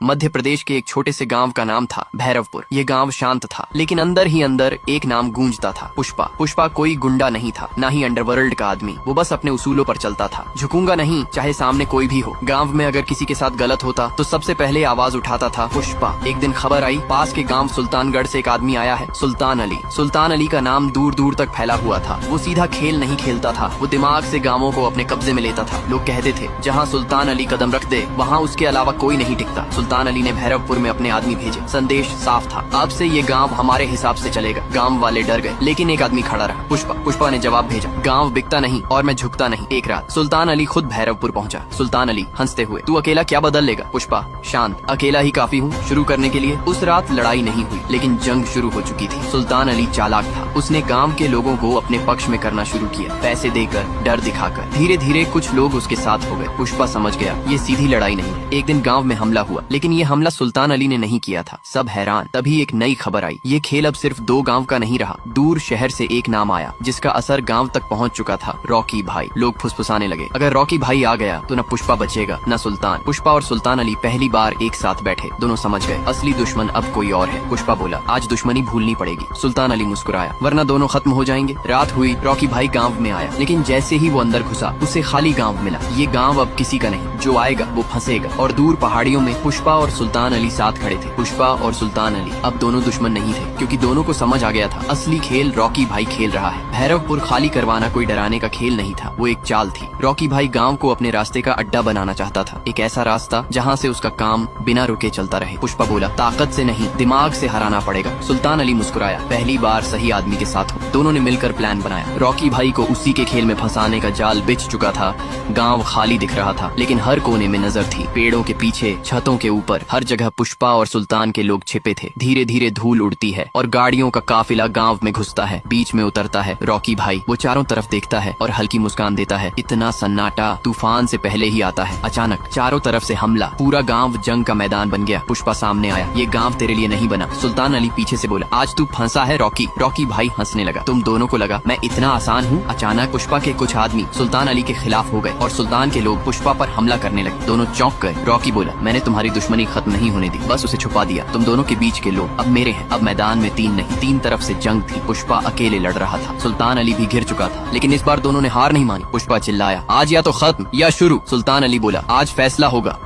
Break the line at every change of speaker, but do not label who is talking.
मध्य प्रदेश के एक छोटे से गांव का नाम था भैरवपुर। ये गांव शांत था, लेकिन अंदर ही अंदर एक नाम गूंजता था, पुष्पा। पुष्पा कोई गुंडा नहीं था, ना ही अंडरवर्ल्ड का आदमी। वो बस अपने उसूलों पर चलता था। झुकूंगा नहीं, चाहे सामने कोई भी हो। गांव में अगर किसी के साथ गलत होता तो सबसे पहले आवाज उठाता था पुष्पा। एक दिन खबर आई, पास के गांव सुल्तानगढ़ से एक आदमी आया है, सुल्तान अली। सुल्तान अली का नाम दूर दूर तक फैला हुआ था। वो सीधा खेल नहीं खेलता था, वो दिमाग से गांवों को अपने कब्जे में लेता था। लोग कहते थे जहाँ सुल्तान अली कदम रख दे वहाँ उसके अलावा कोई नहीं टिकता। सुल्तान अली ने भैरवपुर में अपने आदमी भेजे। संदेश साफ था, अब से ये गांव हमारे हिसाब से चलेगा। गांव वाले डर गए, लेकिन एक आदमी खड़ा रहा, पुष्पा। पुष्पा ने जवाब भेजा, गांव बिकता नहीं और मैं झुकता नहीं। एक रात सुल्तान अली खुद भैरवपुर पहुंचा। सुल्तान अली हंसते हुए, तू अकेला क्या बदल लेगा? पुष्पा शांत, अकेला ही काफी हूँ शुरू करने के लिए। उस रात लड़ाई नहीं हुई, लेकिन जंग शुरू हो चुकी थी। सुल्तान अली चालाक था, उसने गांव के लोगों को अपने पक्ष में करना शुरू किया, पैसे देकर, डर दिखाकर। धीरे धीरे कुछ लोग उसके साथ हो गए। पुष्पा समझ गया ये सीधी लड़ाई नहीं है। एक दिन गांव में हमला हुआ, लेकिन ये हमला सुल्तान अली ने नहीं किया था। सब हैरान। तभी एक नई खबर आई, ये खेल अब सिर्फ दो गांव का नहीं रहा। दूर शहर से एक नाम आया जिसका असर गांव तक पहुंच चुका था, रॉकी भाई। लोग फुसफुसाने लगे, अगर रॉकी भाई आ गया तो न पुष्पा बचेगा न सुल्तान। पुष्पा और सुल्तान अली पहली बार एक साथ बैठे। दोनों समझ गए असली दुश्मन अब कोई और है। पुष्पा बोला, आज दुश्मनी भूलनी पड़ेगी। सुल्तान अली मुस्कुराया, वरना दोनों खत्म हो जाएंगे। रात हुई, रॉकी भाई गाँव में आया, लेकिन जैसे ही वो अंदर घुसा उसे खाली गाँव मिला। ये गाँव अब किसी का नहीं, जो आएगा वो फंसेगा। और दूर पहाड़ियों में पुष्पा और सुल्तान अली साथ खड़े थे। पुष्पा और सुल्तान अली अब दोनों दुश्मन नहीं थे, क्योंकि दोनों को समझ आ गया था असली खेल रॉकी भाई खेल रहा है। भैरवपुर खाली करवाना कोई डराने का खेल नहीं था, वो एक चाल थी। रॉकी भाई गांव को अपने रास्ते का अड्डा बनाना चाहता था, एक ऐसा रास्ता जहां से उसका काम बिना रुके चलता रहे। पुष्पा बोला, ताकत से नहीं दिमाग से हराना पड़ेगा। सुल्तान अली मुस्कुराया, पहली बार सही आदमी के साथ हो। दोनों ने मिलकर प्लान बनाया। रॉकी भाई को उसी के खेल में फंसाने का जाल बिछ चुका था। गाँव खाली दिख रहा था, लेकिन हर कोने में नजर थी। पेड़ों के पीछे, छतों के ऊपर, हर जगह पुष्पा और सुल्तान के लोग छिपे थे। धीरे धीरे धूल उड़ती है और गाड़ियों का काफिला गांव में घुसता है। बीच में उतरता है रॉकी भाई। वो चारों तरफ देखता है और हल्की मुस्कान देता है। इतना सन्नाटा तूफान से पहले ही आता है। अचानक चारों तरफ से हमला, पूरा गांव जंग का मैदान बन गया। पुष्पा सामने आया, ये गांव तेरे लिए नहीं बना। सुल्तान अली पीछे से बोला, आज तू फंसा है रॉकी। रॉकी भाई हंसने लगा, तुम दोनों को लगा मैं इतना आसान हूँ? अचानक पुष्पा के कुछ आदमी सुल्तान अली के खिलाफ हो गए और सुल्तान के लोग पुष्पा पर हमला करने लगे। दोनों चौंक गए। रॉकी बोला, मैंने तुम्हारी दुश्मनी खत्म नहीं होने दी, बस उसे छुपा दिया। तुम दोनों के बीच के लोग अब मेरे हैं। अब मैदान में तीन नहीं, तीन तरफ से जंग थी। पुष्पा अकेले लड़ रहा था। सुल्तान अली भी घिर चुका था, लेकिन इस बार दोनों ने हार नहीं मानी। पुष्पा चिल्लाया, आज या तो खत्म या शुरू। सुल्तान अली बोला, आज फैसला होगा।